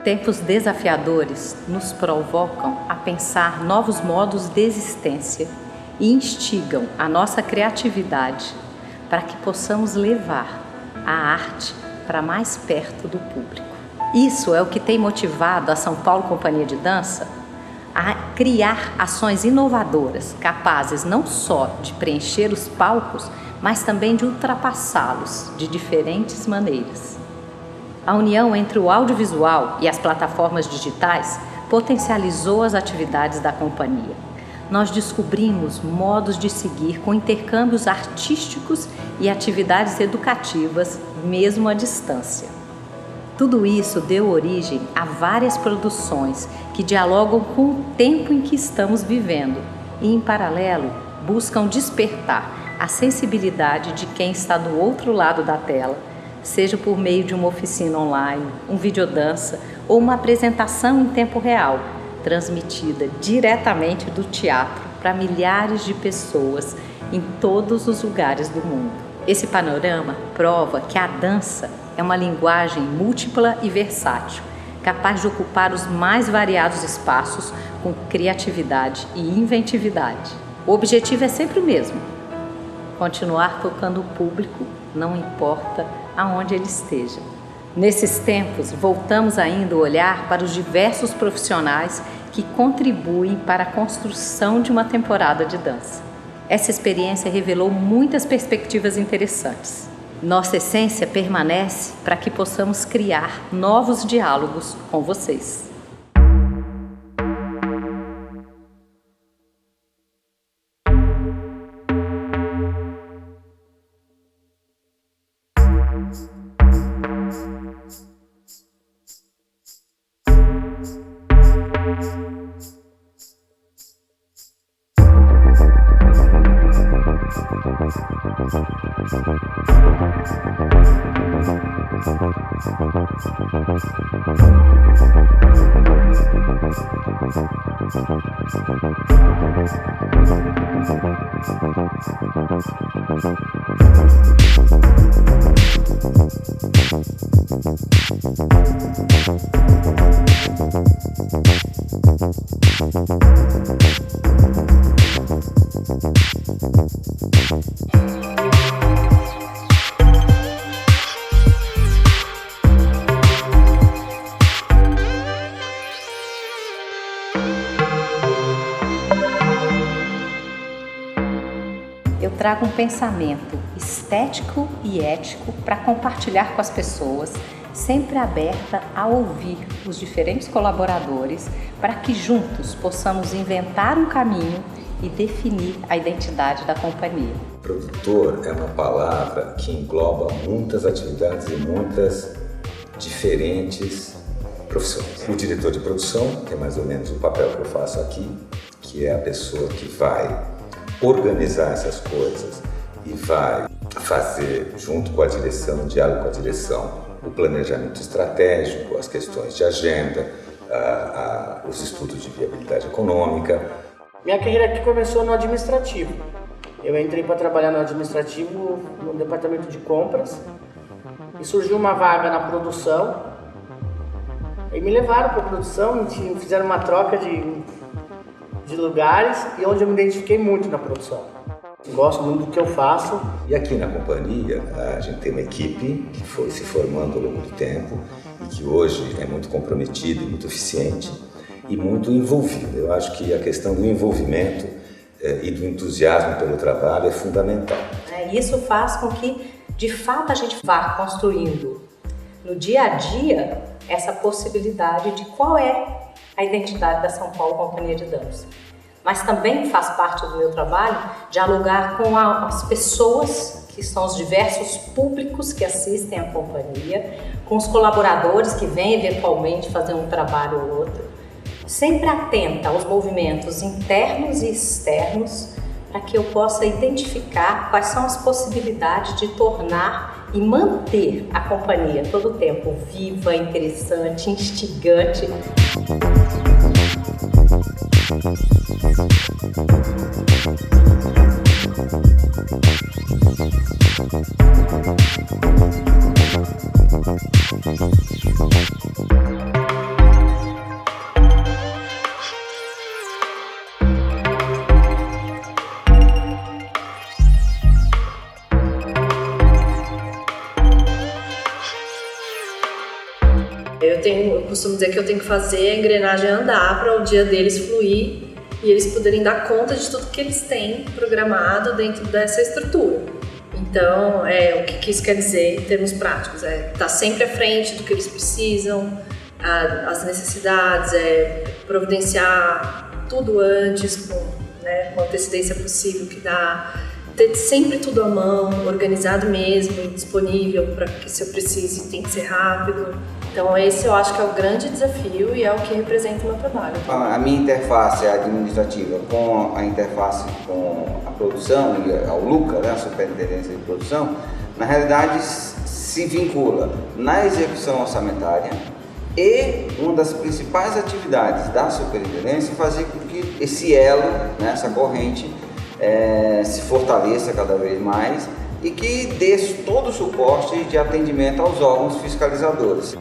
Tempos desafiadores nos provocam a pensar novos modos de existência e instigam a nossa criatividade para que possamos levar a arte para mais perto do público. Isso é o que tem motivado a São Paulo Companhia de Dança a criar ações inovadoras, capazes não só de preencher os palcos, mas também de ultrapassá-los de diferentes maneiras. A união entre o audiovisual e as plataformas digitais potencializou as atividades da companhia. Nós descobrimos modos de seguir com intercâmbios artísticos e atividades educativas, mesmo à distância. Tudo isso deu origem a várias produções que dialogam com o tempo em que estamos vivendo e, em paralelo, buscam despertar a sensibilidade de quem está do outro lado da tela, seja por meio de uma oficina online, um videodança ou uma apresentação em tempo real, transmitida diretamente do teatro para milhares de pessoas em todos os lugares do mundo. Esse panorama prova que a dança é uma linguagem múltipla e versátil, capaz de ocupar os mais variados espaços com criatividade e inventividade. O objetivo é sempre o mesmo: continuar tocando o público, não importa aonde ele esteja. Nesses tempos, voltamos ainda o olhar para os diversos profissionais que contribuem para a construção de uma temporada de dança. Essa experiência revelou muitas perspectivas interessantes. Nossa essência permanece para que possamos criar novos diálogos com vocês. Eu trago um pensamento estético e ético para compartilhar com as pessoas, sempre aberta a ouvir os diferentes colaboradores, para que juntos possamos inventar um caminho e definir a identidade da companhia. Produtor é uma palavra que engloba muitas atividades e muitas diferentes profissões. O diretor de produção, que é mais ou menos o papel que eu faço aqui, que é a pessoa que vai organizar essas coisas e vai fazer, junto com a direção, em diálogo com a direção, o planejamento estratégico, as questões de agenda, os estudos de viabilidade econômica. Minha carreira aqui começou no administrativo. Eu entrei para trabalhar no administrativo, no departamento de compras, e surgiu uma vaga na produção. E me levaram para a produção, fizeram uma troca de lugares, e onde eu me identifiquei muito na produção. Gosto muito do que eu faço. E aqui na companhia a gente tem uma equipe que foi se formando ao longo do tempo e que hoje é muito comprometida e muito eficiente e muito envolvida. Eu acho que a questão do envolvimento e do entusiasmo pelo trabalho é fundamental. Isso faz com que, de fato, a gente vá construindo no dia a dia essa possibilidade de qual é a identidade da São Paulo Companhia de Dança. Mas também faz parte do meu trabalho dialogar com as pessoas, que são os diversos públicos que assistem à companhia, com os colaboradores que vêm eventualmente fazer um trabalho ou outro, sempre atenta aos movimentos internos e externos, para que eu possa identificar quais são as possibilidades de tornar e manter a companhia todo o tempo viva, interessante, instigante. costumo dizer que eu tenho que fazer a engrenagem andar para o dia deles fluir e eles poderem dar conta de tudo que eles têm programado dentro dessa estrutura. Então, o que isso quer dizer em termos práticos? Estar sempre à frente do que eles precisam, as necessidades, providenciar tudo antes, com a antecedência possível que dá, ter sempre tudo à mão, organizado mesmo, disponível para que se eu precise tem que ser rápido. Então esse eu acho que é o grande desafio e é o que representa o meu trabalho. A minha interface administrativa com a interface com a produção e ao LUCA, né, a Superintendência de Produção, na realidade se vincula na execução orçamentária e uma das principais atividades da Superintendência é fazer com que esse elo, né, essa corrente, se fortaleça cada vez mais e que dê todo o suporte de atendimento aos órgãos fiscalizadores.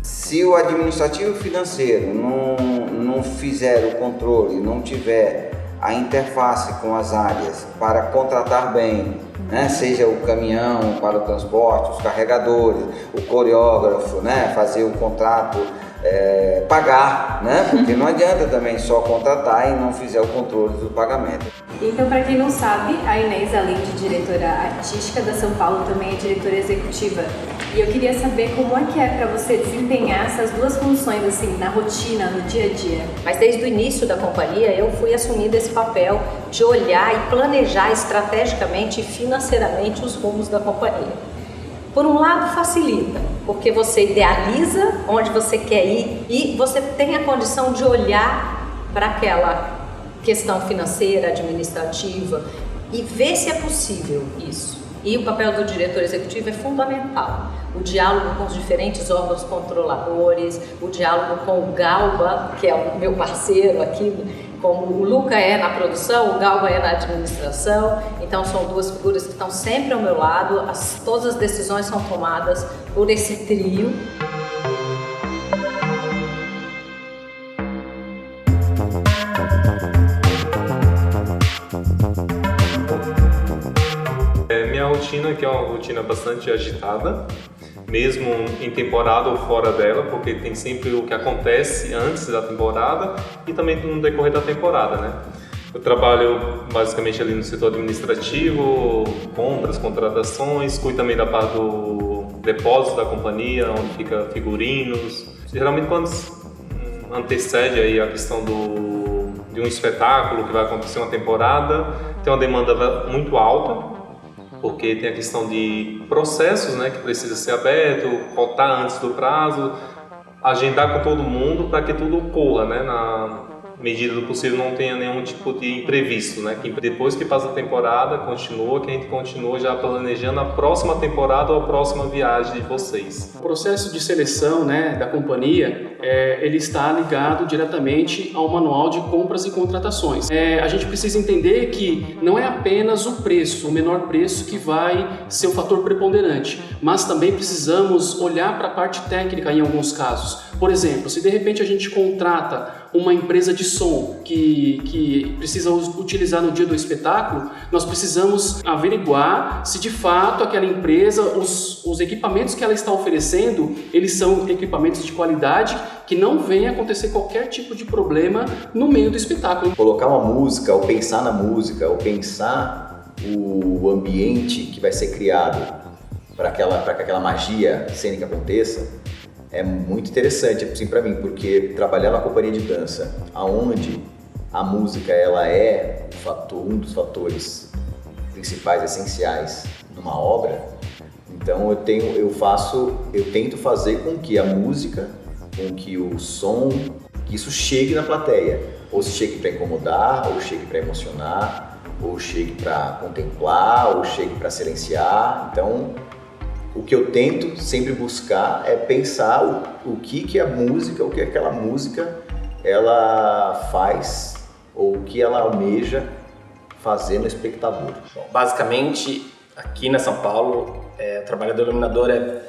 Se o administrativo financeiro não fizer o controle, não tiver a interface com as áreas para contratar bem, né, seja o caminhão para o transporte, os carregadores, o coreógrafo, né, fazer o contrato, pagar, né, porque não adianta também só contratar e não fizer o controle do pagamento. Então, para quem não sabe, a Inês, além de diretora artística da São Paulo, também é diretora executiva. E eu queria saber como é que para você desempenhar essas duas funções, assim, na rotina, no dia a dia. Mas desde o início da companhia, eu fui assumindo esse papel de olhar e planejar estrategicamente e financeiramente os rumos da companhia. Por um lado, facilita, porque você idealiza onde você quer ir e você tem a condição de olhar para aquela questão financeira, administrativa e ver se é possível isso. E o papel do diretor executivo é fundamental. O diálogo com os diferentes órgãos controladores, o diálogo com o Galba, que é o meu parceiro aqui, como o Luca é na produção, o Galba é na administração. Então são duas figuras que estão sempre ao meu lado, todas as decisões são tomadas por esse trio. Minha rotina, que é uma rotina bastante agitada, mesmo em temporada ou fora dela, porque tem sempre o que acontece antes da temporada e também no decorrer da temporada, né? Eu trabalho basicamente ali no setor administrativo, compras, contratações, cuido também da parte do depósito da companhia, onde fica figurinos. Geralmente quando antecede aí a questão de um espetáculo que vai acontecer uma temporada, tem uma demanda muito alta, porque tem a questão de processos, né, que precisa ser aberto, cotar antes do prazo, agendar com todo mundo para que tudo ocorra, né, na medida do possível, não tenha nenhum tipo de imprevisto, né, que depois que passa a temporada, que a gente continua já planejando a próxima temporada ou a próxima viagem de vocês. O processo de seleção, né, da companhia, ele está ligado diretamente ao manual de compras e contratações. A gente precisa entender que não é apenas o preço, o menor preço que vai ser o fator preponderante, mas também precisamos olhar para a parte técnica em alguns casos. Por exemplo, se de repente a gente contrata uma empresa de som que precisa utilizar no dia do espetáculo, nós precisamos averiguar se de fato aquela empresa, os equipamentos que ela está oferecendo, eles são equipamentos de qualidade, que não venha acontecer qualquer tipo de problema no meio do espetáculo. Colocar uma música, ou pensar na música, ou pensar o ambiente que vai ser criado para que aquela magia cênica aconteça, é muito interessante, assim, para mim, porque trabalhar na companhia de dança, aonde a música ela é um dos fatores principais, essenciais numa obra, então eu tento fazer com que a música, com que o som, que isso chegue na plateia, ou se chegue para incomodar, ou chegue para emocionar, ou chegue para contemplar, ou chegue para silenciar. Então, o que eu tento sempre buscar é pensar o que a música, o que aquela música ela faz ou o que ela almeja fazer no espectador. Bom, basicamente, aqui na São Paulo, o trabalho do iluminador é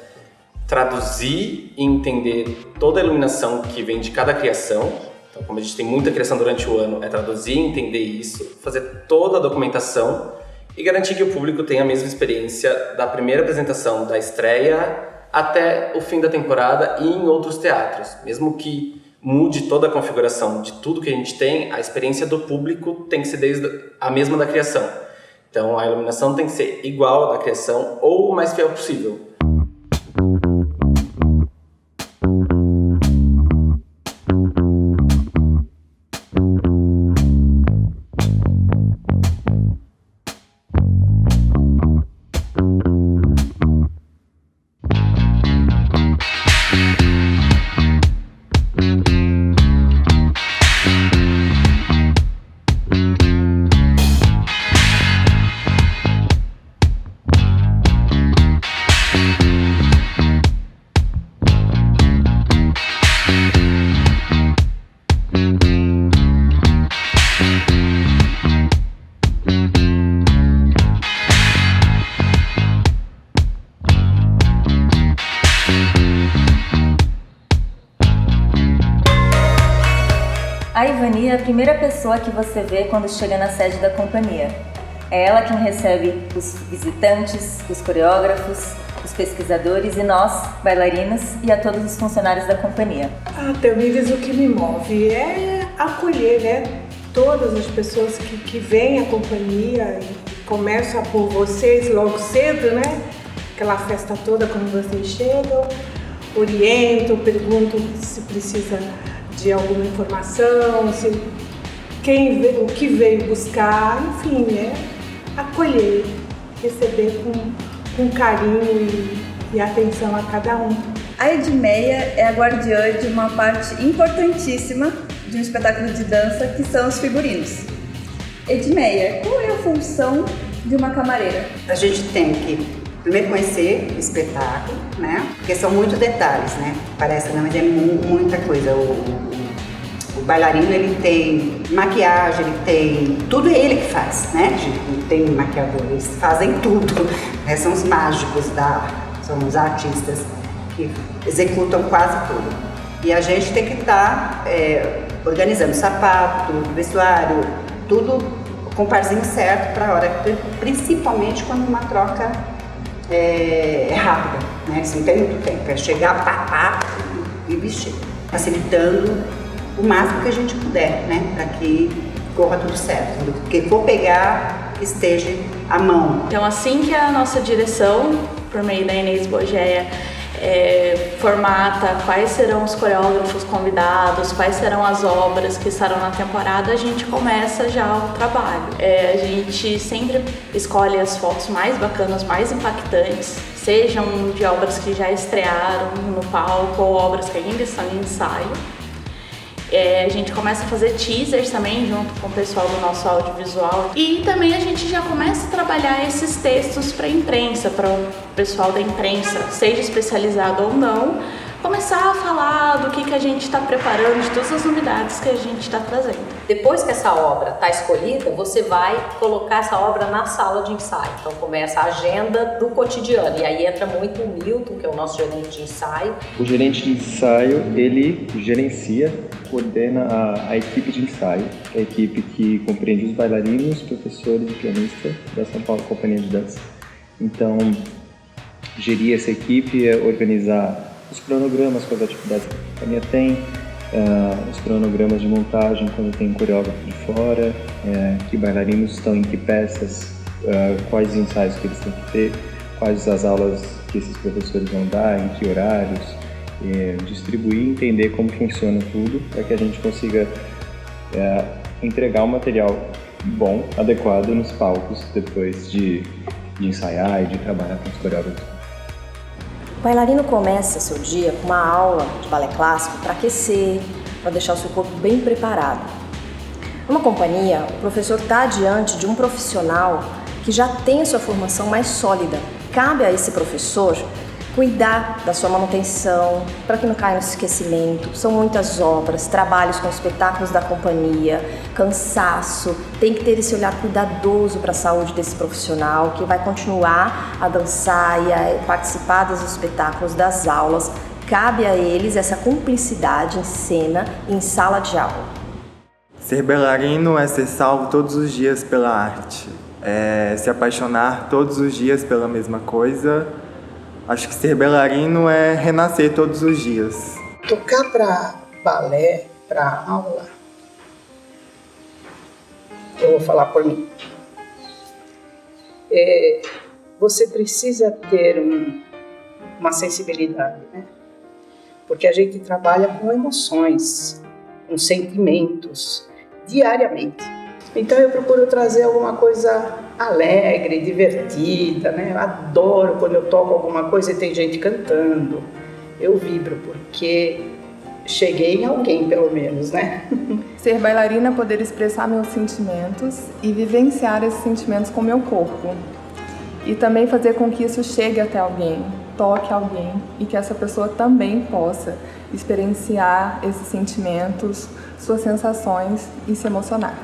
traduzir e entender toda a iluminação que vem de cada criação. Então, como a gente tem muita criação durante o ano, é traduzir e entender isso, fazer toda a documentação e garantir que o público tenha a mesma experiência da primeira apresentação, da estreia, até o fim da temporada e em outros teatros. Mesmo que mude toda a configuração de tudo que a gente tem, a experiência do público tem que ser desde a mesma da criação. Então a iluminação tem que ser igual à da criação ou o mais fiel possível. A Ivani é a primeira pessoa que você vê quando chega na sede da companhia. É ela quem recebe os visitantes, os coreógrafos, os pesquisadores e nós, bailarinos, e a todos os funcionários da companhia. Tamires, o que me move é acolher, né? Todas as pessoas que vêm à companhia e começam por vocês logo cedo, né? Aquela festa toda quando vocês chegam, orientam, perguntam se precisa de alguma informação, se o que veio buscar, enfim, né? Acolher, receber com carinho e atenção a cada um. A Edmeia é a guardiã de uma parte importantíssima de um espetáculo de dança, que são os figurinos. Edmeia, qual é a função de uma camareira? A gente tem que primeiro conhecer o espetáculo, né? Porque são muitos detalhes, né? Parece, não, mas é muita coisa. O bailarino, ele tem maquiagem, ele tem... Tudo é ele que faz, né? Tem maquiador, eles fazem tudo, né? São os mágicos são os artistas que executam quase tudo. E a gente tem que estar organizando o sapato, o vestuário, tudo com o parzinho certo para a hora, principalmente quando uma troca é rápida, né? Você não tem muito tempo, é chegar, pá, e vestir, facilitando o máximo que a gente puder, né? Para que corra tudo certo. O que for pegar, que esteja à mão. Então, assim que a nossa direção, por meio da Inês Bogeia, formata quais serão os coreógrafos convidados, quais serão as obras que estarão na temporada, a gente começa já o trabalho. A gente sempre escolhe as fotos mais bacanas, mais impactantes, sejam de obras que já estrearam no palco ou obras que ainda estão em ensaio. A gente começa a fazer teasers também junto com o pessoal do nosso audiovisual e também a gente já começa a trabalhar esses textos para a imprensa, para o pessoal da imprensa, seja especializado ou não, começar a falar do que a gente está preparando, de todas as novidades que a gente está trazendo. Depois que essa obra está escolhida, você vai colocar essa obra na sala de ensaio. Então começa a agenda do cotidiano. E aí entra muito o Milton, que é o nosso gerente de ensaio. O gerente de ensaio, ele gerencia, coordena a equipe de ensaio, que é a equipe que compreende os bailarinos, professores e pianistas da São Paulo Companhia de Dança. Então, gerir essa equipe é organizar os cronogramas com as atividades que a companhia tem, os cronogramas de montagem quando tem um coreógrafo de fora, que bailarinos estão em que peças, quais os ensaios que eles têm que ter, quais as aulas que esses professores vão dar, em que horários, distribuir e entender como funciona tudo para que a gente consiga entregar um material bom, adequado nos palcos depois de ensaiar e de trabalhar com os coreógrafos. O bailarino começa seu dia com uma aula de balé clássico para aquecer, para deixar o seu corpo bem preparado. Numa companhia, o professor está diante de um profissional que já tem a sua formação mais sólida. Cabe a esse professor cuidar da sua manutenção, para que não caia no esquecimento. São muitas obras, trabalhos com espetáculos da companhia, cansaço. Tem que ter esse olhar cuidadoso para a saúde desse profissional, que vai continuar a dançar e a participar dos espetáculos, das aulas. Cabe a eles essa cumplicidade em cena e em sala de aula. Ser bailarino é ser salvo todos os dias pela arte. É se apaixonar todos os dias pela mesma coisa, Acho que ser bailarino é renascer todos os dias. Tocar para balé, para aula, eu vou falar por mim. Você precisa ter uma sensibilidade, né? Porque a gente trabalha com emoções, com sentimentos, diariamente. Então eu procuro trazer alguma coisa alegre, divertida, né? Eu adoro quando eu toco alguma coisa e tem gente cantando. Eu vibro porque cheguei em alguém, pelo menos, né? Ser bailarina é poder expressar meus sentimentos e vivenciar esses sentimentos com meu corpo. E também fazer com que isso chegue até alguém, toque alguém e que essa pessoa também possa experienciar esses sentimentos, suas sensações e se emocionar.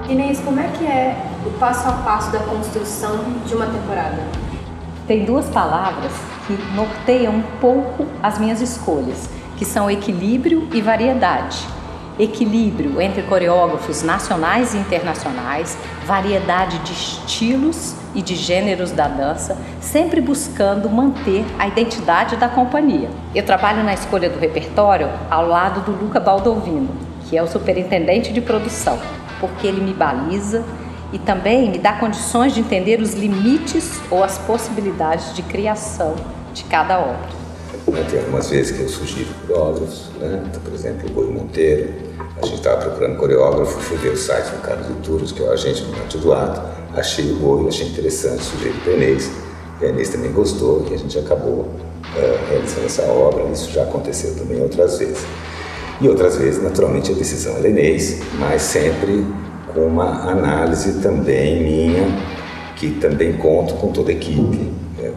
Inês, como é que é o passo a passo da construção de uma temporada? Tem duas palavras que norteiam um pouco as minhas escolhas, que são equilíbrio e variedade. Equilíbrio entre coreógrafos nacionais e internacionais, variedade de estilos e de gêneros da dança, sempre buscando manter a identidade da companhia. Eu trabalho na escolha do repertório ao lado do Luca Baldovino, que é o superintendente de produção, porque ele me baliza e também me dá condições de entender os limites ou as possibilidades de criação de cada obra. Tem algumas vezes que eu sugiro coreógrafos, né? Então, por exemplo, o Boi Monteiro. A gente estava procurando coreógrafo, fui ver o site do Carlos Ituros, que é o agente do Monte Eduardo, achei o Boi, achei interessante, sugeri para a Inês, e a Inês também gostou, e a gente acabou realizando essa obra. Isso já aconteceu também outras vezes. E outras vezes, naturalmente, a decisão é da Inês, mas sempre com uma análise também minha, que também conto com toda a equipe,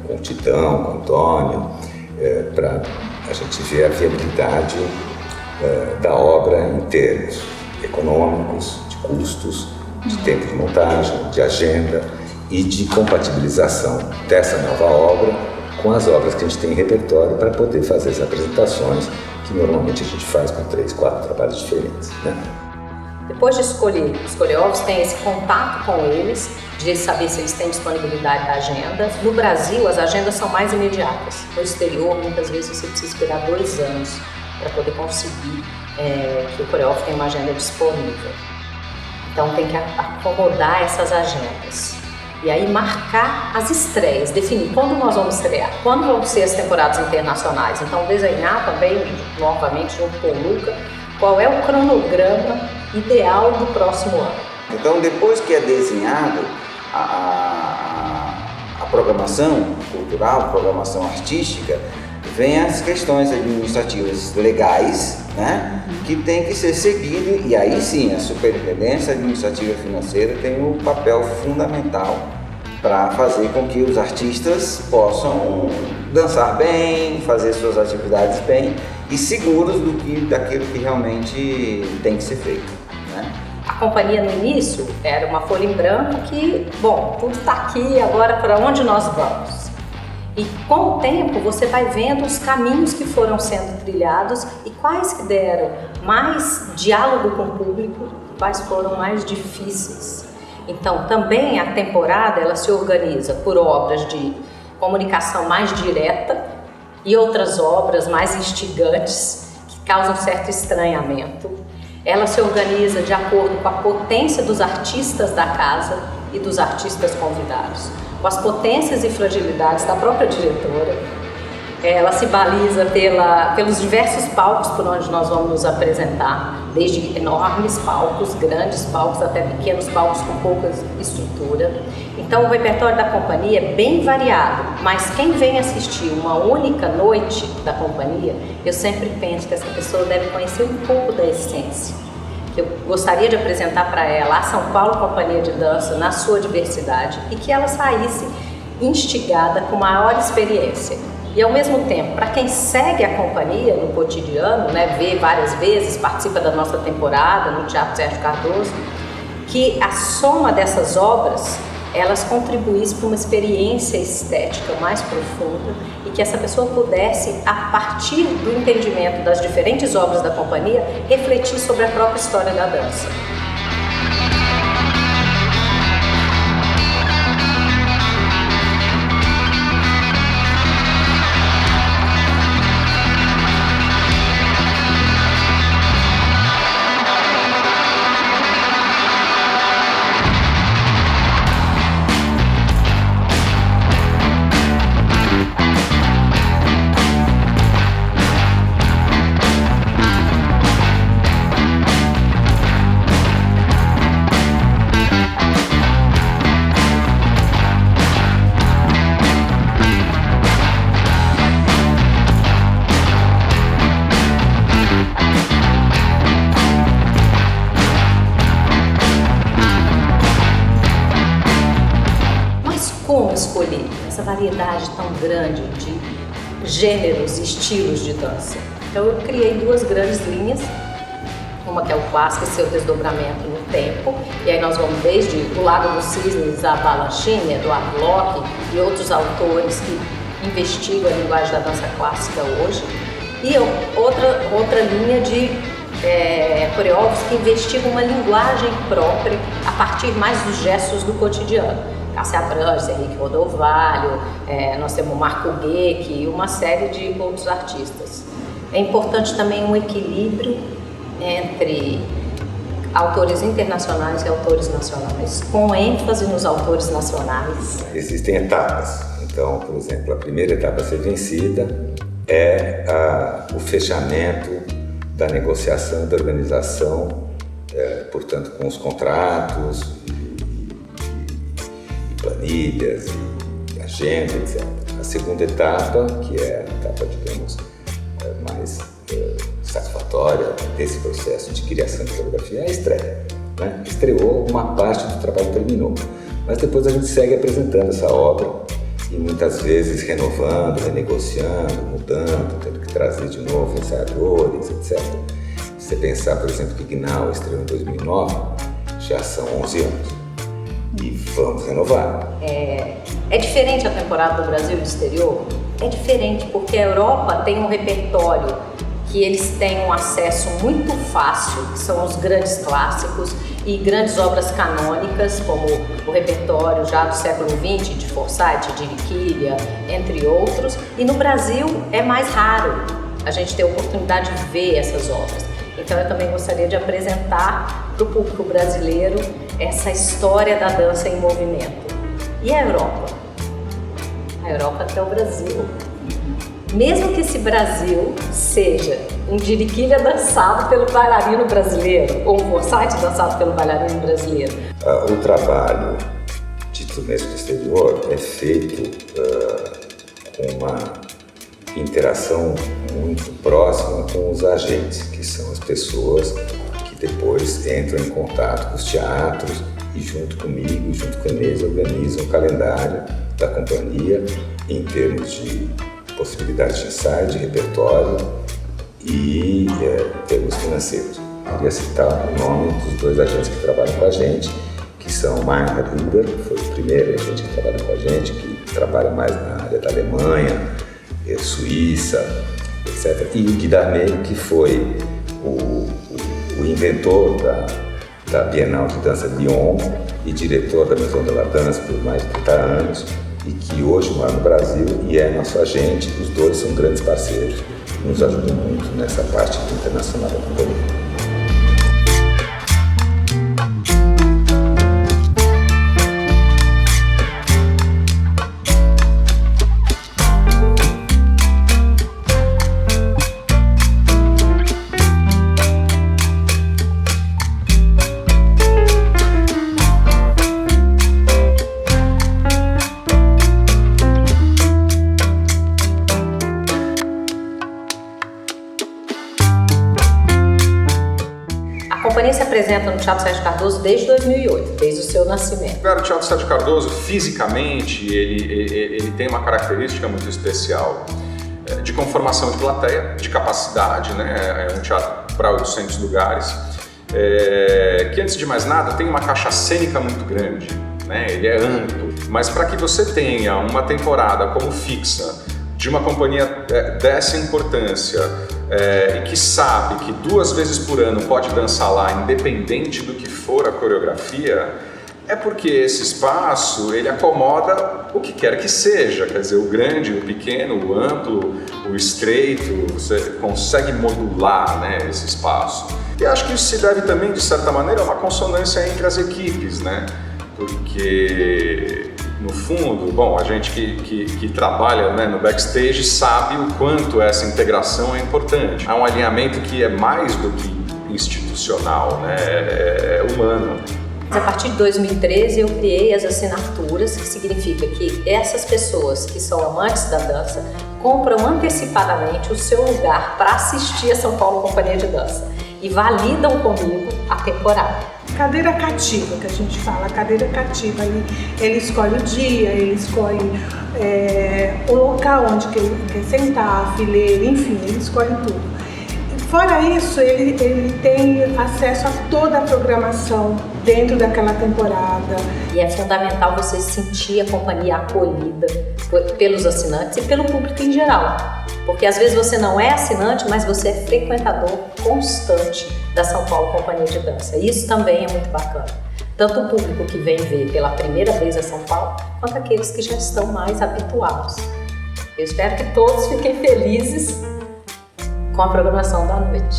com o Titão, com o Antônio, para a gente ver a viabilidade da obra em termos econômicos, de custos, de tempo de montagem, de agenda e de compatibilização dessa nova obra com as obras que a gente tem em repertório para poder fazer as apresentações que normalmente a gente faz com 3, 4 trabalhos diferentes, né? Depois de escolher os coreógrafos, tem esse contato com eles, de saber se eles têm disponibilidade da agenda. No Brasil, as agendas são mais imediatas. No exterior, muitas vezes você precisa esperar 2 anos para poder conseguir que o coreógrafo tenha uma agenda disponível. Então tem que acomodar essas agendas. E aí marcar as estreias, definir quando nós vamos estrear, quando vão ser as temporadas internacionais. Então desenhar também, novamente, junto com o Luca, qual é o cronograma ideal do próximo ano. Então, depois que é desenhado a programação cultural, a programação artística, vem as questões administrativas legais, né, que tem que ser seguido, e aí sim a Superintendência Administrativa Financeira tem um papel fundamental para fazer com que os artistas possam dançar bem, fazer suas atividades bem e seguros daquilo que realmente tem que ser feito, né? A companhia no início era uma folha em branco que, bom, tudo está aqui, agora para onde nós vamos? E com o tempo você vai vendo os caminhos que foram sendo trilhados e quais que deram mais diálogo com o público, quais foram mais difíceis. Então também a temporada ela se organiza por obras de comunicação mais direta e outras obras mais instigantes que causam certo estranhamento. Ela se organiza de acordo com a potência dos artistas da casa e dos artistas convidados, com as potências e fragilidades da própria diretora. Ela se baliza pelos diversos palcos por onde nós vamos nos apresentar, desde enormes palcos, grandes palcos, até pequenos palcos com pouca estrutura. Então o repertório da companhia é bem variado, mas quem vem assistir uma única noite da companhia, eu sempre penso que essa pessoa deve conhecer um pouco da essência. Eu gostaria de apresentar para ela a São Paulo Companhia de Dança na sua diversidade e que ela saísse instigada com maior experiência. E ao mesmo tempo, para quem segue a companhia no cotidiano, né, vê várias vezes, participa da nossa temporada no Teatro Sérgio Cardoso, que a soma dessas obras, elas contribuíssem para uma experiência estética mais profunda e que essa pessoa pudesse, a partir do entendimento das diferentes obras da companhia, refletir sobre a própria história da dança. Como escolher essa variedade tão grande de gêneros e estilos de dança? Então eu criei duas grandes linhas, uma que é o clássico e seu desdobramento no tempo, e aí nós vamos desde o Lago dos Cisnes, a Balanchine, Eduardo Locke e outros autores que investigam a linguagem da dança clássica hoje, e outra linha de coreógrafos que investigam uma linguagem própria a partir mais dos gestos do cotidiano. Cássia Branches, Henrique Rodovalho, nós temos Marco Gueck e uma série de outros artistas. É importante também um equilíbrio entre autores internacionais e autores nacionais, com ênfase nos autores nacionais. Existem etapas. Então, por exemplo, a primeira etapa a ser vencida é o fechamento da negociação, da organização, portanto, com os contratos, planilhas, agenda, etc. A segunda etapa, que é a etapa, digamos, mais satisfatória desse processo de criação de coreografia, é a estreia. Né? Estreou, uma parte do trabalho terminou. Mas depois a gente segue apresentando essa obra e muitas vezes renovando, renegociando, mudando, tendo que trazer de novo ensaiadores, etc. Se você pensar, por exemplo, que Gnau estreou em 2009, já são 11 anos. E vamos renovar. É diferente a temporada do Brasil e do exterior? É diferente porque a Europa tem um repertório que eles têm um acesso muito fácil, que são os grandes clássicos e grandes obras canônicas, como o repertório já do século XX, de Forsyth, de Riquilha, entre outros. E no Brasil é mais raro a gente ter a oportunidade de ver essas obras. Então eu também gostaria de apresentar para o público brasileiro essa história da dança em movimento. E a Europa? A Europa até o Brasil. Mesmo que esse Brasil seja um Diriquilha dançado pelo bailarino brasileiro, ou um Forsyth dançado pelo bailarino brasileiro. O trabalho de turnês do exterior é feito com uma interação muito próxima com os agentes, que são as pessoas que depois entram em contato com os teatros e junto comigo, junto com a Inês, organizam o calendário da companhia em termos de possibilidades de ensaio, de repertório e termos financeiros. Eu queria citar o nome dos dois agentes que trabalham com a gente, que são o Meinhard Huber, que foi o primeiro agente que trabalha com a gente, que trabalha mais na área da Alemanha, Suíça, etc. E o Guy Darnay, que foi o inventor da Bienal de Dança de Lyon e diretor da Maison de la Danse por mais de 30 anos, e que hoje mora no Brasil e é nosso agente. Os dois são grandes parceiros, nos ajudam muito nessa parte internacional da companhia. A companhia se apresenta no Teatro Sérgio Cardoso desde 2008, desde o seu nascimento. O Teatro Sérgio Cardoso, fisicamente, ele tem uma característica muito especial de conformação de plateia, de capacidade, né? É um teatro para 800 lugares, que antes de mais nada tem uma caixa cênica muito grande, né? Ele é amplo, mas para que você tenha uma temporada como fixa de uma companhia dessa importância, e que sabe que 2 vezes por ano pode dançar lá, independente do que for a coreografia, é porque esse espaço ele acomoda o que quer que seja, quer dizer, o grande, o pequeno, o amplo, o estreito, você consegue modular, né, esse espaço. E acho que isso se deve também, de certa maneira, a uma consonância entre as equipes, né? Porque, no fundo, bom, a gente que trabalha, né, no backstage sabe o quanto essa integração é importante. Há um alinhamento que é mais do que institucional, né? É humano. A partir de 2013 eu criei as assinaturas, que significa que essas pessoas que são amantes da dança compram antecipadamente o seu lugar para assistir a São Paulo Companhia de Dança e validam comigo a temporada. Cadeira cativa, que a gente fala, cadeira cativa. Ele escolhe o dia, ele escolhe o local onde ele quer sentar, a fileira, enfim, ele escolhe tudo. Fora isso, ele tem acesso a toda a programação dentro daquela temporada. E é fundamental você sentir a companhia acolhida pelos assinantes e pelo público em geral. Porque às vezes você não é assinante, mas você é frequentador constante da São Paulo Companhia de Dança. Isso também é muito bacana. Tanto o público que vem ver pela primeira vez a São Paulo, quanto aqueles que já estão mais habituados. Eu espero que todos fiquem felizes com a programação da noite.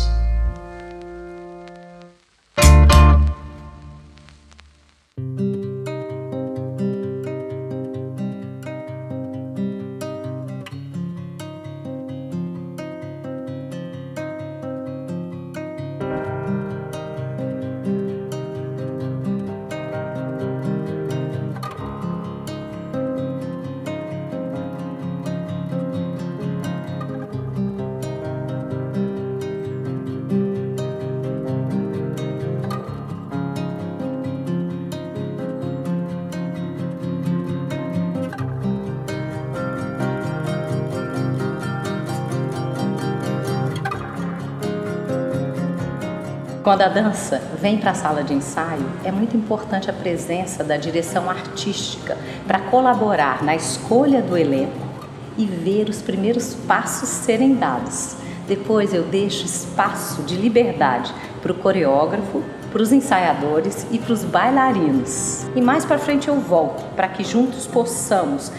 Quando a dança vem para a sala de ensaio, é muito importante a presença da direção artística para colaborar na escolha do elenco e ver os primeiros passos serem dados. Depois eu deixo espaço de liberdade para o coreógrafo, para os ensaiadores e para os bailarinos. E mais para frente eu volto para que juntos possamos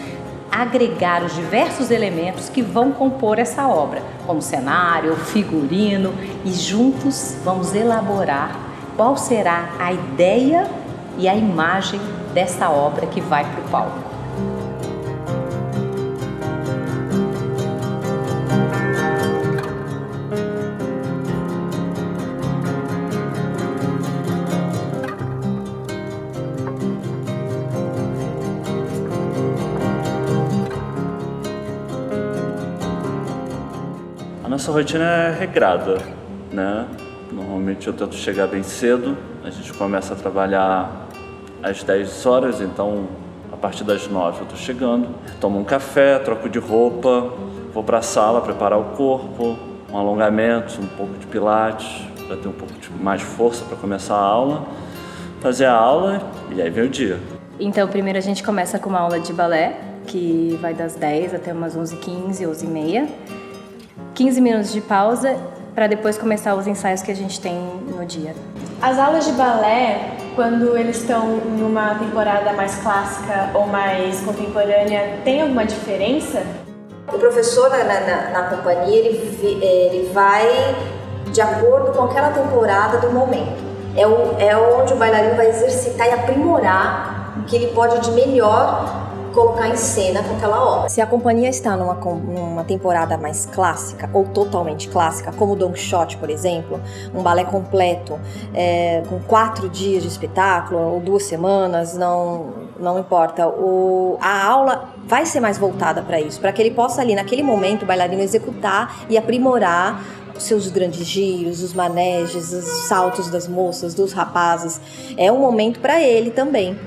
agregar os diversos elementos que vão compor essa obra, como cenário, figurino, e juntos vamos elaborar qual será a ideia e a imagem dessa obra que vai para o palco. Nossa rotina é regrada, né? Normalmente eu tento chegar bem cedo, a gente começa a trabalhar às 10 horas, então a partir das 9 eu tô chegando, tomo um café, troco de roupa, vou para a sala preparar o corpo, um alongamento, um pouco de pilates, para ter um pouco de mais força para começar a aula, fazer a aula e aí vem o dia. Então primeiro a gente começa com uma aula de balé, que vai das 10 até umas 11h15, 11h30. 15 minutos de pausa para depois começar os ensaios que a gente tem no dia. As aulas de balé, quando eles estão numa temporada mais clássica ou mais contemporânea, tem alguma diferença? O professor na companhia, ele vai de acordo com aquela temporada do momento. É onde o bailarino vai exercitar e aprimorar o que ele pode de melhor colocar em cena com aquela obra. Se a companhia está numa temporada mais clássica ou totalmente clássica, como o Don Quixote, por exemplo, um balé completo, com 4 dias de espetáculo ou 2 semanas, não importa. A aula vai ser mais voltada para isso, para que ele possa ali, naquele momento, o bailarino executar e aprimorar os seus grandes giros, os maneges, os saltos das moças, dos rapazes. É um momento para ele também.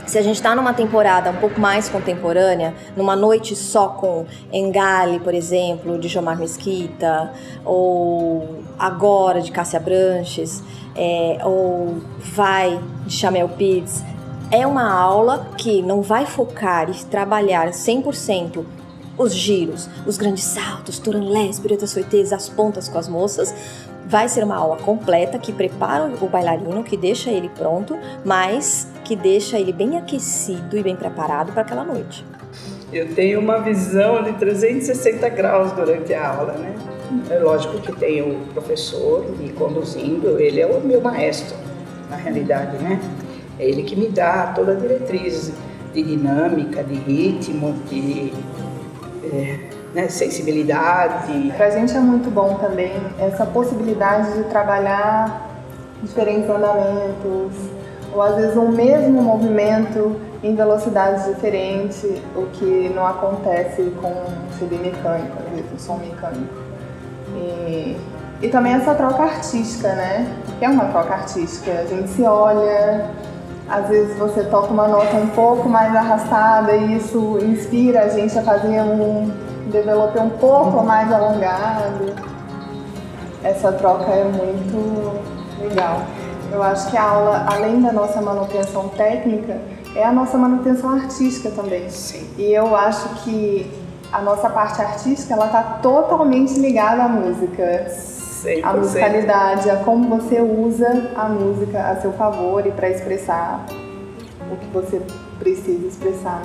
Se a gente está numa temporada um pouco mais contemporânea, numa noite só com Engale, por exemplo, de Jomar Mesquita, ou Agora, de Cássia Branches, ou Vai, de Chamel Pitts, é uma aula que não vai focar e trabalhar 100% os giros, os grandes saltos, tourelés, piruetas fouettées, as pontas com as moças. Vai ser uma aula completa que prepara o bailarino, que deixa ele pronto, mas que deixa ele bem aquecido e bem preparado para aquela noite. Eu tenho uma visão de 360 graus durante a aula, né? É lógico que tem o professor me conduzindo, ele é o meu maestro, na realidade, né? É ele que me dá toda a diretriz de dinâmica, de ritmo, de sensibilidade. Pra gente é muito bom também essa possibilidade de trabalhar diferentes andamentos, ou às vezes um mesmo movimento em velocidades diferentes, o que não acontece com o CD mecânico, às vezes o som mecânico. E também essa troca artística, né? Que é uma troca artística, a gente se olha, às vezes você toca uma nota um pouco mais arrastada e isso inspira a gente a fazer um developer um pouco mais alongado. Essa troca é muito legal. Eu acho que a aula, além da nossa manutenção técnica, é a nossa manutenção artística também. Sim. E eu acho que a nossa parte artística, ela está totalmente ligada à música. 100%. A musicalidade, a como você usa a música a seu favor e para expressar o que você precisa expressar.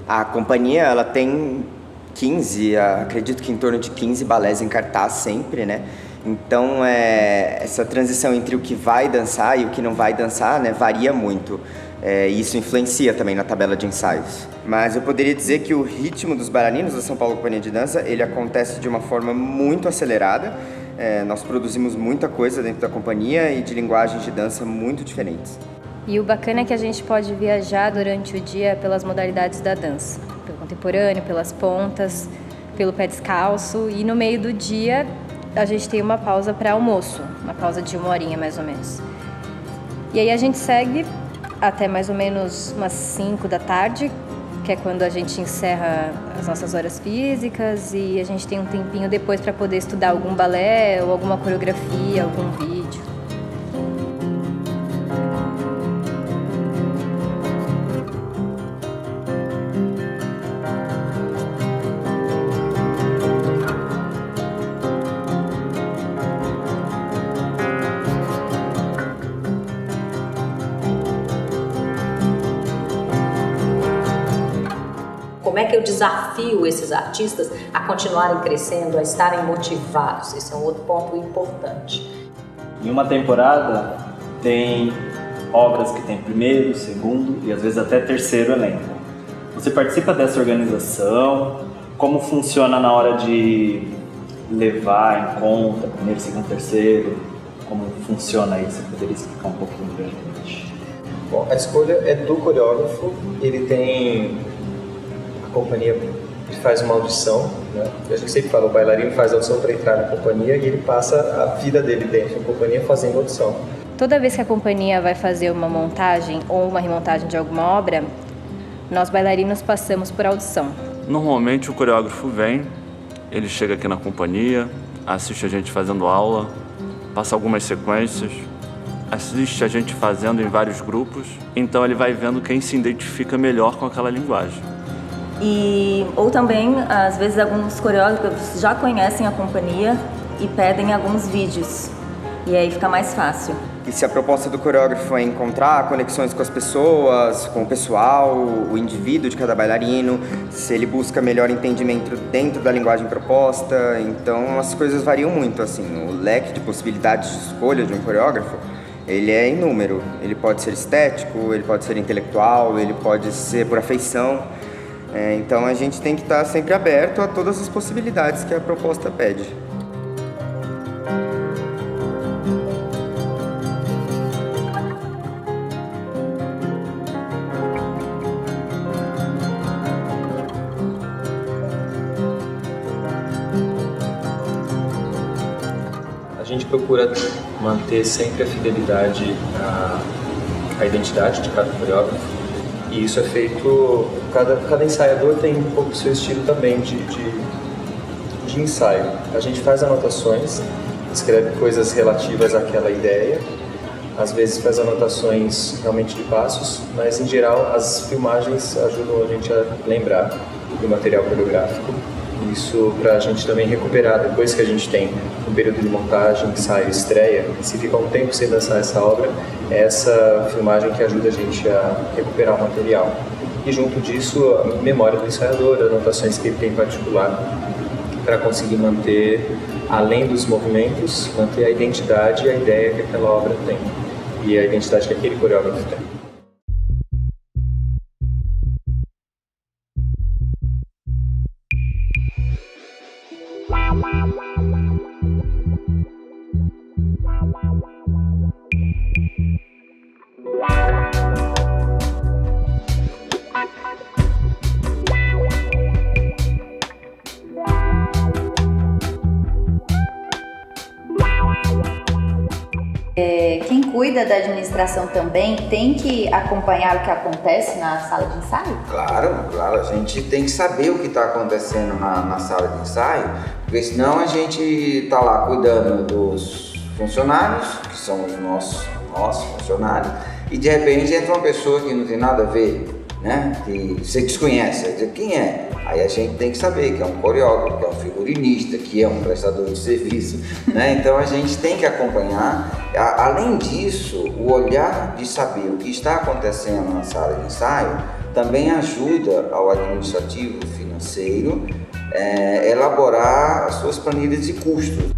A companhia, ela tem 15, acredito que em torno de 15 balés em cartaz sempre, né? Então, essa transição entre o que vai dançar e o que não vai dançar, né, varia muito. Isso influencia também na tabela de ensaios. Mas eu poderia dizer que o ritmo dos bailarinos da São Paulo Companhia de Dança, ele acontece de uma forma muito acelerada. Nós produzimos muita coisa dentro da companhia e de linguagens de dança muito diferentes. E o bacana é que a gente pode viajar durante o dia pelas modalidades da dança. Pelo contemporâneo, pelas pontas, pelo pé descalço. E no meio do dia a gente tem uma pausa para almoço, uma pausa de 1 horinha mais ou menos. E aí a gente segue até mais ou menos umas 5 da tarde, que é quando a gente encerra as nossas horas físicas, e a gente tem um tempinho depois para poder estudar algum balé ou alguma coreografia, algum vídeo. Como é que eu desafio esses artistas a continuarem crescendo, a estarem motivados? Esse é um outro ponto importante. Em uma temporada tem obras que tem primeiro, segundo e às vezes até terceiro elenco. Você participa dessa organização? Como funciona na hora de levar em conta primeiro, segundo, terceiro? Como funciona isso? Você poderia explicar um pouquinho pra gente? Bom, a escolha é do coreógrafo, ele tem a companhia que faz uma audição, né? A gente sempre fala, o bailarino faz a audição para entrar na companhia e ele passa a vida dele dentro da companhia fazendo audição. Toda vez que a companhia vai fazer uma montagem ou uma remontagem de alguma obra, nós bailarinos passamos por audição. Normalmente o coreógrafo vem, ele chega aqui na companhia, assiste a gente fazendo aula, passa algumas sequências, assiste a gente fazendo em vários grupos, então ele vai vendo quem se identifica melhor com aquela linguagem. Ou também, às vezes, alguns coreógrafos já conhecem a companhia e pedem alguns vídeos, e aí fica mais fácil. E se a proposta do coreógrafo é encontrar conexões com as pessoas, com o pessoal, o indivíduo de cada bailarino, se ele busca melhor entendimento dentro da linguagem proposta, então as coisas variam muito, assim. O leque de possibilidades de escolha de um coreógrafo, ele é inúmero. Ele pode ser estético, ele pode ser intelectual, ele pode ser por afeição. Então a gente tem que estar sempre aberto a todas as possibilidades que a proposta pede. A gente procura manter sempre a fidelidade à identidade de cada coreógrafo. E isso é feito, cada ensaiador tem um pouco o seu estilo também de ensaio. A gente faz anotações, escreve coisas relativas àquela ideia, às vezes faz anotações realmente de passos, mas em geral as filmagens ajudam a gente a lembrar do material coreográfico. Isso para a gente também recuperar, depois que a gente tem um período de montagem, ensaio, estreia, se fica um tempo sem dançar essa obra, é essa filmagem que ajuda a gente a recuperar o material. E junto disso, a memória do ensaiador, as anotações que ele tem em particular, para conseguir manter, além dos movimentos, manter a identidade e a ideia que aquela obra tem, e a identidade que aquele coreógrafo tem. Quem cuida da administração também tem que acompanhar o que acontece na sala de ensaio? Claro, a gente tem que saber o que está acontecendo na sala de ensaio, porque senão a gente está lá cuidando dos funcionários, que são os nossos funcionários, e de repente entra uma pessoa que não tem nada a ver, né? Que você desconhece, quem é? Aí a gente tem que saber que é um coreógrafo, que é um figurinista, que é um prestador de serviço, né? Então a gente tem que acompanhar. Além disso, o olhar de saber o que está acontecendo na sala de ensaio também ajuda ao administrativo financeiro elaborar as suas planilhas de custos.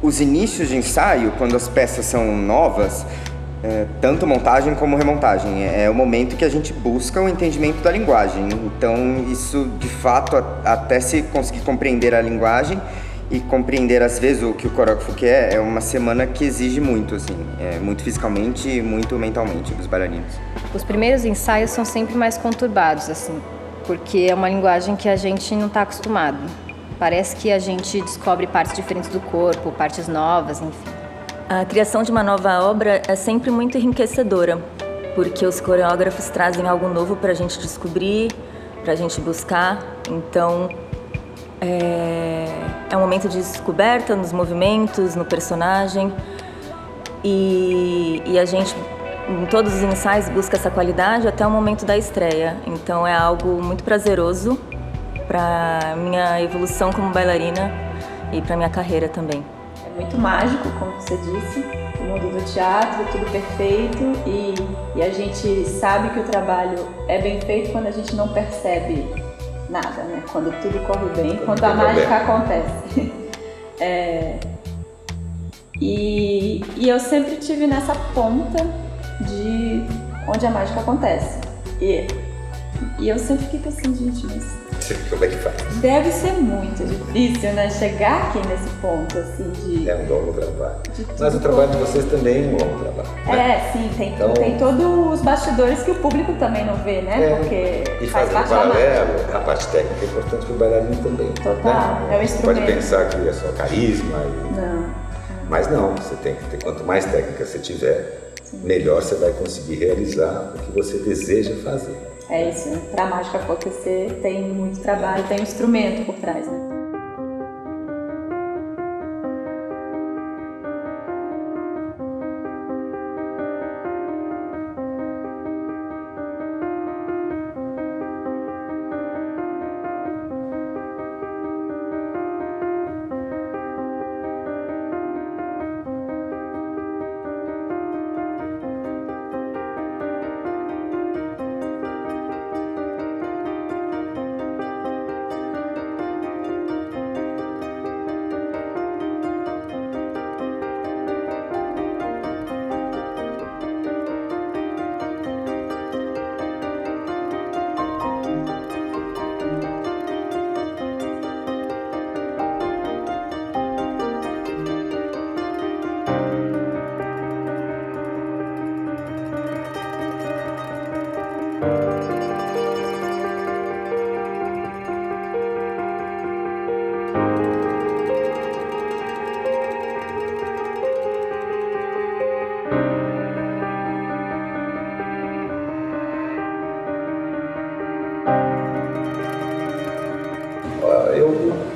Os inícios de ensaio, quando as peças são novas, tanto montagem como remontagem, é o momento que a gente busca o entendimento da linguagem. Então, isso, de fato, até se conseguir compreender a linguagem e compreender, às vezes, o que o coreógrafo quer, é uma semana que exige muito, assim, muito fisicamente e muito mentalmente dos bailarinos. Os primeiros ensaios são sempre mais conturbados, assim, porque é uma linguagem que a gente não está acostumado. Parece que a gente descobre partes diferentes do corpo, partes novas, enfim. A criação de uma nova obra é sempre muito enriquecedora, porque os coreógrafos trazem algo novo para a gente descobrir, para a gente buscar. Então, é um momento de descoberta nos movimentos, no personagem. E a gente, em todos os ensaios, busca essa qualidade até o momento da estreia. Então, é algo muito prazeroso para minha evolução como bailarina e para minha carreira também. É muito mágico, como você disse, o mundo do teatro, tudo perfeito e a gente sabe que o trabalho é bem feito quando a gente não percebe nada, né? Quando tudo corre bem, quando a mágica acontece. E eu sempre tive nessa ponta de onde a mágica acontece. E E eu sempre fico assim, gente, mas Como é que faz? deve ser muito difícil, né? Chegar aqui nesse ponto, assim, de... É um longo trabalho. Mas o trabalho de vocês também é um longo trabalho. Né? Sim, tem, Então- tem todos os bastidores que o público também não vê, né? Porque E faz fazendo parte da paralelo, a parte técnica é importante para o bailarino também. Total, né? é o Você instrumento. pode pensar que é só carisma, Não. mas não, você tem que ter, quanto mais técnica você tiver, melhor você vai conseguir realizar o que você deseja fazer. É isso, né? Pra mágica acontecer tem muito trabalho, tem um instrumento por trás, né?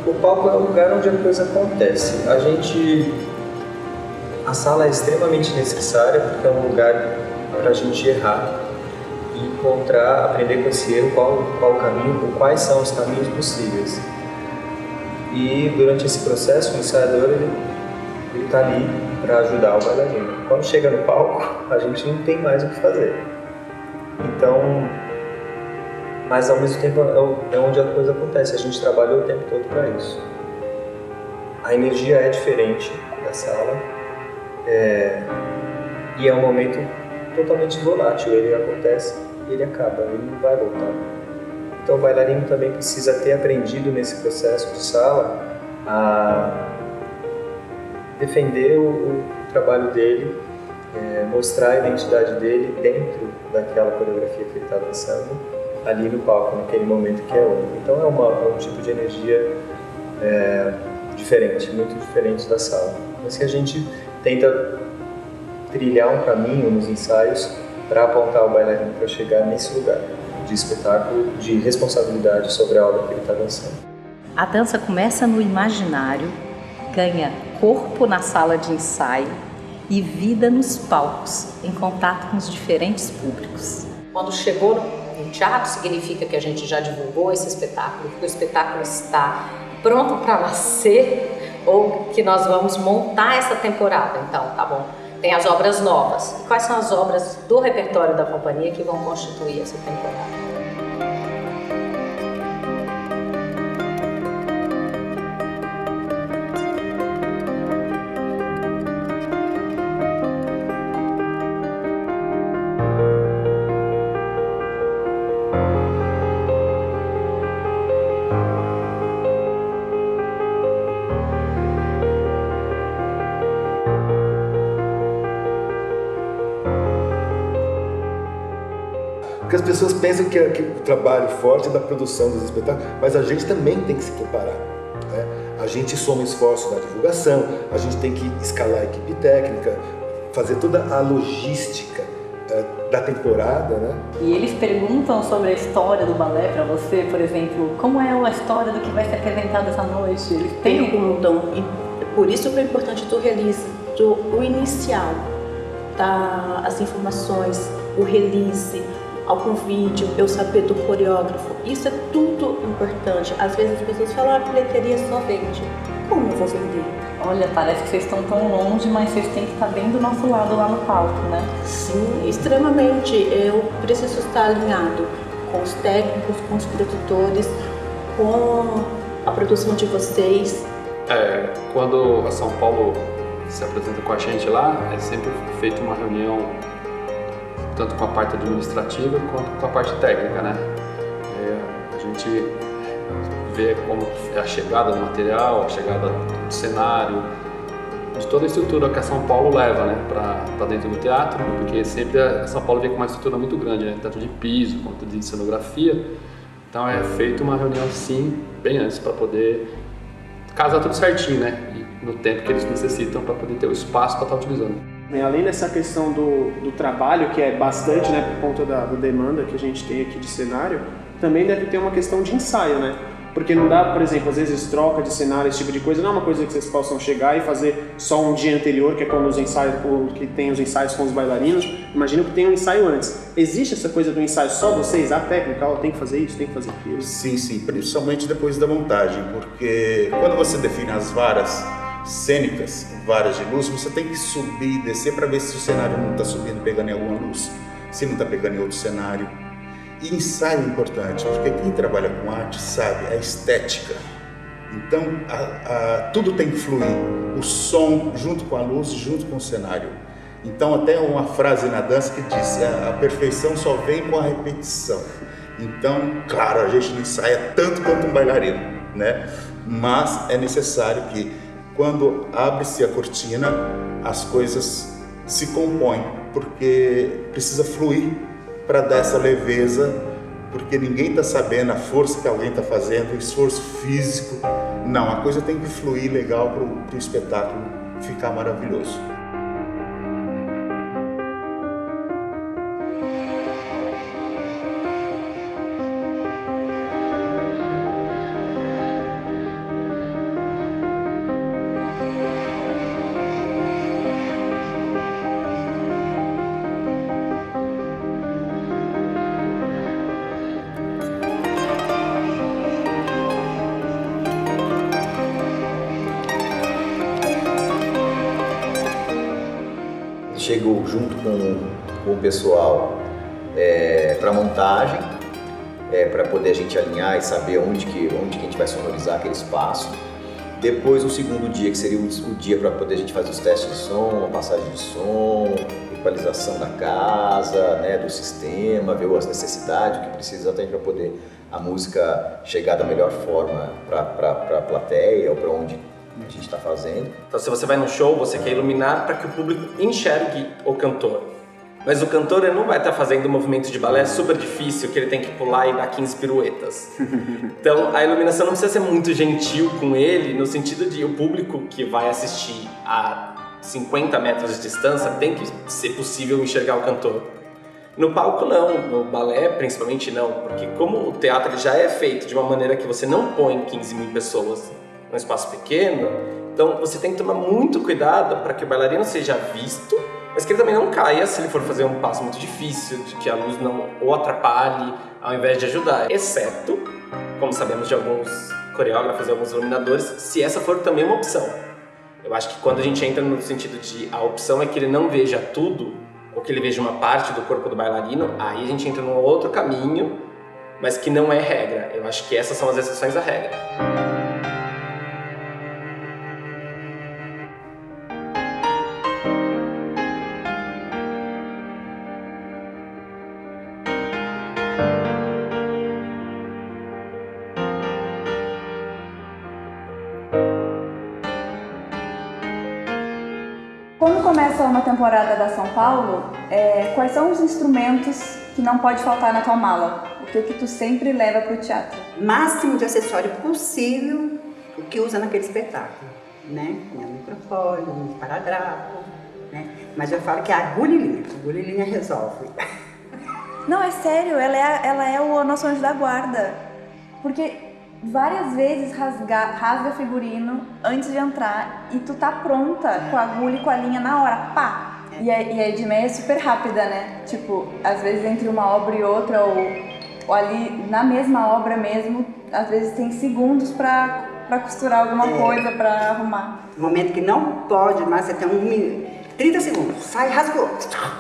O palco é o lugar onde a coisa acontece. A sala é extremamente necessária porque é um lugar para a gente errar e encontrar, aprender com esse erro qual o caminho, ou quais são os caminhos possíveis. E durante esse processo, o ensaiador ele está ali para ajudar o bailarino. Quando chega no palco, a gente não tem mais o que fazer. Então, mas ao mesmo tempo é onde a coisa acontece. A gente trabalhou o tempo todo para isso. A energia é diferente da sala e é um momento totalmente volátil. Ele acontece e ele acaba, ele não vai voltar. Então o bailarino também precisa ter aprendido nesse processo de sala a defender o trabalho dele, mostrar a identidade dele dentro daquela coreografia que ele está dançando ali no palco, naquele momento que é único. Então é um tipo de energia diferente, muito diferente da sala. Mas que a gente tenta trilhar um caminho nos ensaios para apontar o bailarino para chegar nesse lugar de espetáculo, de responsabilidade sobre a obra que ele está dançando. A dança começa no imaginário, ganha corpo na sala de ensaio e vida nos palcos, em contato com os diferentes públicos. Quando chegou no teatro, significa que a gente já divulgou esse espetáculo, que o espetáculo está pronto para nascer ou que nós vamos montar essa temporada. Então, tá bom, tem as obras novas. E quais são as obras do repertório da companhia que vão constituir essa temporada? Porque as pessoas pensam que o trabalho forte é da produção dos espetáculos, mas a gente também tem que se preparar. Né? A gente soma esforço na divulgação, a gente tem que escalar a equipe técnica, fazer toda a logística da temporada. Né? E eles perguntam sobre a história do balé para você, por exemplo, como é a história do que vai ser apresentado essa noite? Eles perguntam, e por isso que é importante do release, o inicial, as informações, o release, algum vídeo, eu saber do coreógrafo, isso é tudo importante. Às vezes as pessoas falam, a bilheteria só vende. Como eu vou vender? Olha, parece que vocês estão tão longe, mas vocês têm que estar bem do nosso lado lá no palco, né? Sim, extremamente. Eu preciso estar alinhado com os técnicos, com os produtores, com a produção de vocês. Quando a São Paulo se apresenta com a gente lá, é sempre feita uma reunião tanto com a parte administrativa quanto com a parte técnica, né? gente vê como é a chegada do material, a chegada do cenário, de toda a estrutura que a São Paulo leva, né, para dentro do teatro, porque sempre a São Paulo vem com uma estrutura muito grande, né, tanto de piso quanto de cenografia. Então é feita uma reunião assim, bem antes, para poder casar tudo certinho, né, e no tempo que eles necessitam para poder ter o espaço para estar utilizando. Além dessa questão do trabalho, que é bastante, né, por conta da demanda que a gente tem aqui de cenário, também deve ter uma questão de ensaio, né? Porque não dá, por exemplo, às vezes troca de cenário, esse tipo de coisa, não é uma coisa que vocês possam chegar e fazer só um dia anterior, que é quando os ensaios, que tem os ensaios com os bailarinos. Imagino que tem um ensaio antes. Existe essa coisa do ensaio só vocês, a técnica, tem que fazer isso, tem que fazer aquilo? Sim, principalmente depois da montagem, porque quando você define as varas cênicas, varas de luz, você tem que subir e descer para ver se o cenário não está subindo, pegando em alguma luz, se não está pegando em outro cenário. E ensaio é importante, porque quem trabalha com arte sabe a estética. Então, tudo tem que fluir. O som junto com a luz, junto com o cenário. Então, até uma frase na dança que diz: a perfeição só vem com a repetição. Então, claro, a gente não ensaia tanto quanto um bailarino, né? Mas é necessário que, quando abre-se a cortina, as coisas se compõem, porque precisa fluir para dar essa leveza, porque ninguém está sabendo a força que alguém está fazendo, o esforço físico. Não, a coisa tem que fluir legal para o espetáculo ficar maravilhoso. Chego junto com o pessoal para montagem, para poder a gente alinhar e saber onde que a gente vai sonorizar aquele espaço. Depois o segundo dia, que seria o dia para poder a gente fazer os testes de som, a passagem de som, equalização da casa, né, do sistema, ver as necessidades, o que precisa exatamente para poder a música chegar da melhor forma para a plateia ou para onde a gente está fazendo. Então, se você vai no show, você quer iluminar para que o público enxergue o cantor. Mas o cantor ele não vai estar fazendo um movimento de balé super difícil, que ele tem que pular e dar 15 piruetas. Então, a iluminação não precisa ser muito gentil com ele, no sentido de o público que vai assistir a 50 metros de distância tem que ser possível enxergar o cantor. No palco não, no balé principalmente não, porque como o teatro ele já é feito de uma maneira que você não põe 15 mil pessoas num espaço pequeno, então você tem que tomar muito cuidado para que o bailarino seja visto, mas que ele também não caia se ele for fazer um passo muito difícil, de que a luz não o atrapalhe ao invés de ajudar, exceto, como sabemos de alguns coreógrafos e alguns iluminadores, se essa for também uma opção. Eu acho que quando a gente entra no sentido de a opção é que ele não veja tudo, ou que ele veja uma parte do corpo do bailarino, aí a gente entra num outro caminho, mas que não é regra. Eu acho que essas são as exceções à regra. Quando começa uma temporada da São Paulo, quais são os instrumentos que não pode faltar na tua mala? O que tu sempre leva para o teatro? Máximo de acessório possível, o que usa naquele espetáculo, né? Um microfone, um esparadrapo, né? Mas eu falo que a agulha e linha resolve. Não, é sério, ela é o nosso anjo da guarda. Porque várias vezes rasga figurino antes de entrar e tu tá pronta com a agulha e com a linha na hora, pá! E a Edmeia é super rápida, né? Tipo, às vezes entre uma obra e outra, ou ali na mesma obra mesmo, às vezes tem segundos pra costurar alguma coisa, pra arrumar. No momento que não pode mais, você tem 30 segundos, sai, rasgou,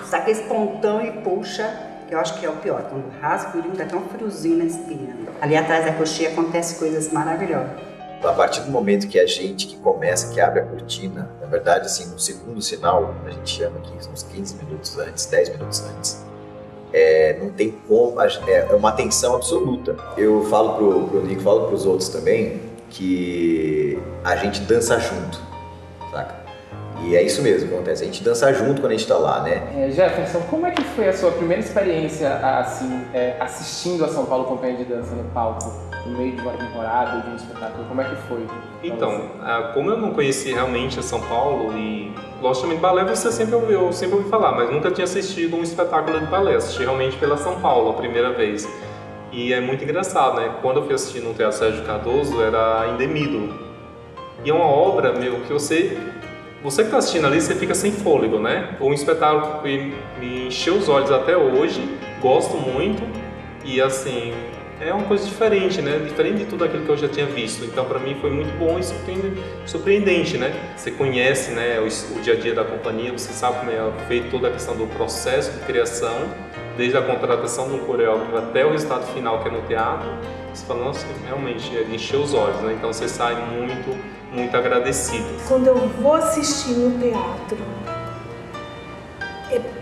saca esse pontão e puxa. Que eu acho que é o pior, quando rasga o figurino dá até um friozinho na espinha. Ali atrás da coxinha acontece coisas maravilhosas. A partir do momento que a gente que começa, que abre a cortina, na verdade, assim, no segundo sinal, a gente chama aqui, uns 15 minutos antes, 10 minutos antes, Não tem como, é uma atenção absoluta. Eu falo pro Nico, falo pros outros também, que a gente dança junto, saca? E é isso mesmo que acontece, a gente dança junto quando a gente tá lá, né? Jefferson, como é que foi a sua primeira experiência, assim, assistindo a São Paulo Companhia de Dança no palco, no meio de uma temporada, de um espetáculo? Como é que foi? Então, como eu não conhecia realmente a São Paulo e, logicamente, balé eu sempre ouvi falar, mas nunca tinha assistido um espetáculo de balé. Assisti realmente pela São Paulo a primeira vez. E é muito engraçado, né? Quando eu fui assistir no Teatro Sérgio Cardoso, era Indemídulo. E é uma obra, que você que está assistindo ali, você fica sem fôlego, né? Um espetáculo que me encheu os olhos até hoje, gosto muito e, assim, é uma coisa diferente, né? Diferente de tudo aquilo que eu já tinha visto. Então, para mim, foi muito bom e surpreendente, né? Você conhece, né, o dia a dia da companhia, você sabe como é feito toda a questão do processo de criação, desde a contratação do coreógrafo até o resultado final, que é no teatro. Você fala, nossa, realmente, encheu os olhos, né? Então, você sai muito agradecido. Quando eu vou assistir no teatro,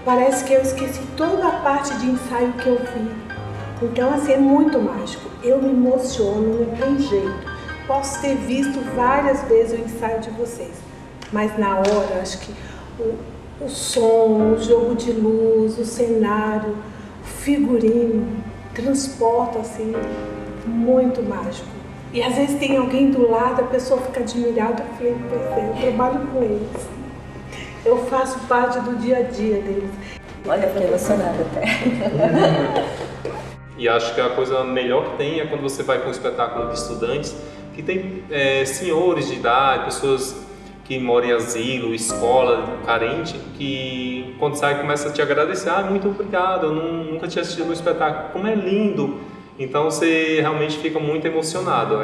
parece que eu esqueci toda a parte de ensaio que eu vi. Então, assim, é muito mágico. Eu me emociono, não tem jeito. Posso ter visto várias vezes o ensaio de vocês, mas na hora, acho que o som, o jogo de luz, o cenário, o figurino, transporta, assim, muito mágico. E às vezes tem alguém do lado, a pessoa fica admirada, eu falei, eu trabalho com eles. Eu faço parte do dia a dia deles. Olha, fiquei emocionada até. E acho que a coisa melhor que tem é quando você vai para um espetáculo de estudantes, que tem senhores de idade, pessoas que moram em asilo, escola, carente, que quando sai começa a te agradecer, muito obrigado, eu nunca tinha assistido um espetáculo, como é lindo. Então você realmente fica muito emocionado.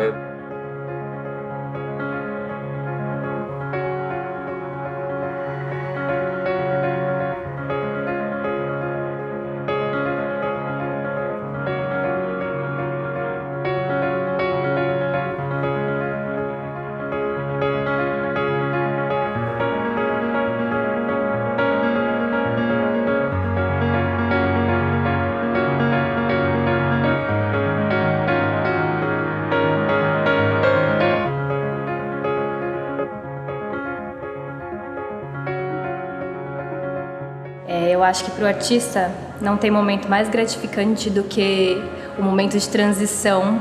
Eu acho que para o artista não tem momento mais gratificante do que o momento de transição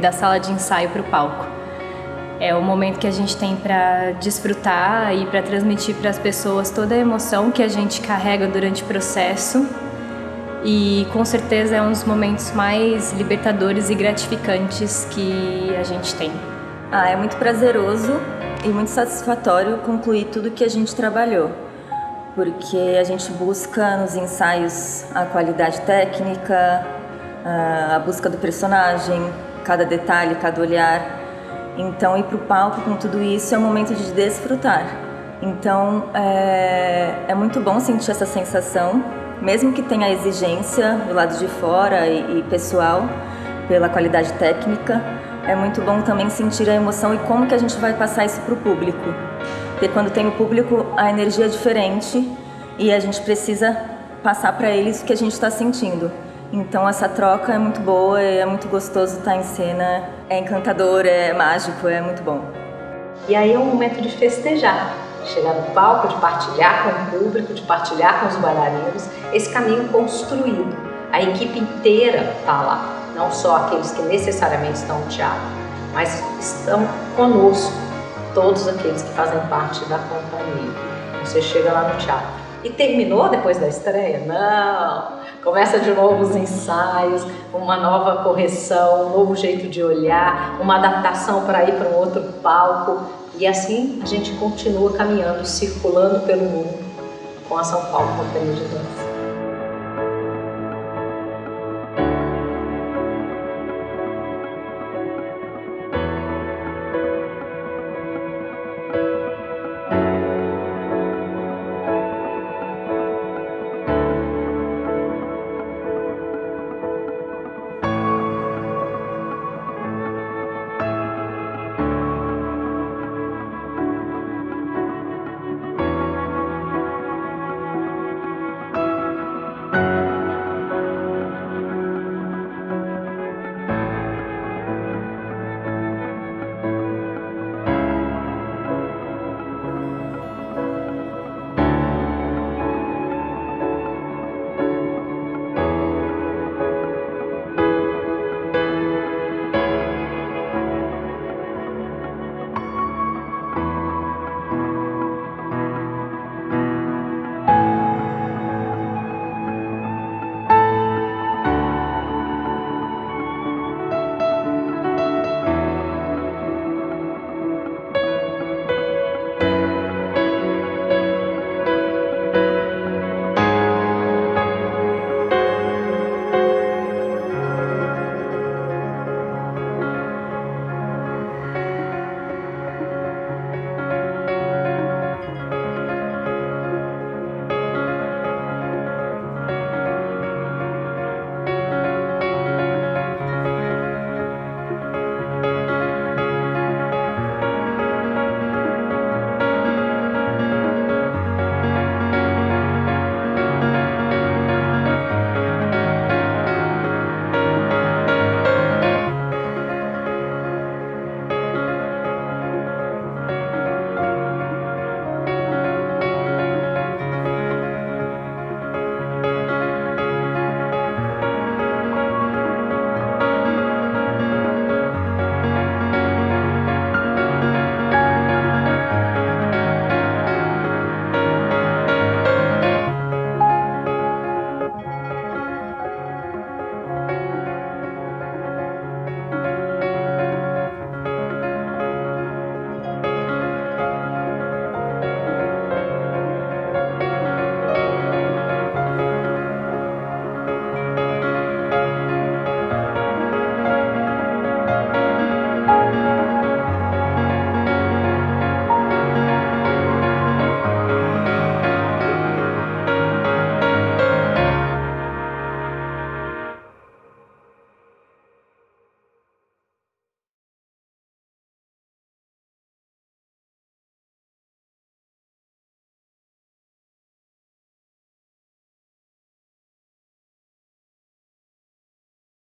da sala de ensaio para o palco. É o momento que a gente tem para desfrutar e para transmitir para as pessoas toda a emoção que a gente carrega durante o processo. E com certeza é um dos momentos mais libertadores e gratificantes que a gente tem. É muito prazeroso e muito satisfatório concluir tudo que a gente trabalhou, porque a gente busca nos ensaios a qualidade técnica, a busca do personagem, cada detalhe, cada olhar. Então, ir para o palco com tudo isso é um momento de desfrutar. Então, é muito bom sentir essa sensação, mesmo que tenha exigência do lado de fora e pessoal, pela qualidade técnica. É muito bom também sentir a emoção e como que a gente vai passar isso para o público. Porque quando tem o público, a energia é diferente e a gente precisa passar para eles o que a gente está sentindo. Então essa troca é muito boa, é muito gostoso estar em cena, é encantador, é mágico, é muito bom. E aí é um momento de festejar, chegar no palco, de partilhar com o público, de partilhar com os bailarinos, esse caminho construído. A equipe inteira está lá, não só aqueles que necessariamente estão no teatro, mas estão conosco, todos aqueles que fazem parte da companhia. Você chega lá no teatro e terminou depois da estreia? Não! Começa de novo os ensaios, uma nova correção, um novo jeito de olhar, uma adaptação para ir para um outro palco. E assim a gente continua caminhando, circulando pelo mundo com a São Paulo Companhia de Dança.